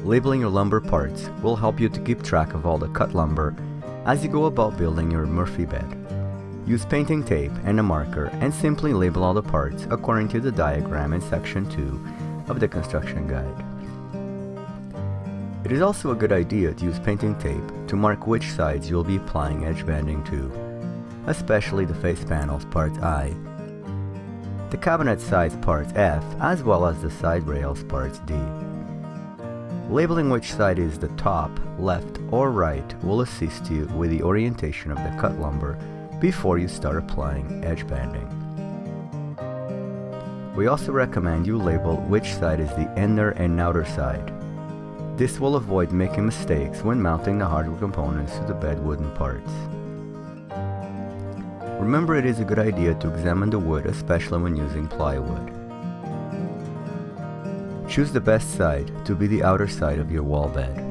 Labeling your lumber parts will help you to keep track of all the cut lumber as you go about building your Murphy bed. Use painting tape and a marker and simply label all the parts according to the diagram in section 2 of the construction guide. It is also a good idea to use painting tape to mark which sides you'll be applying edge banding to, especially the face panels part I, the cabinet sides part F, as well as the side rails part D. Labeling which side is the top, left, or right will assist you with the orientation of the cut lumber before you start applying edge banding. We also recommend you label which side is the inner and outer side. This will avoid making mistakes when mounting the hardware components to the bed wooden parts. Remember, it is a good idea to examine the wood, especially when using plywood. Choose the best side to be the outer side of your wall bed.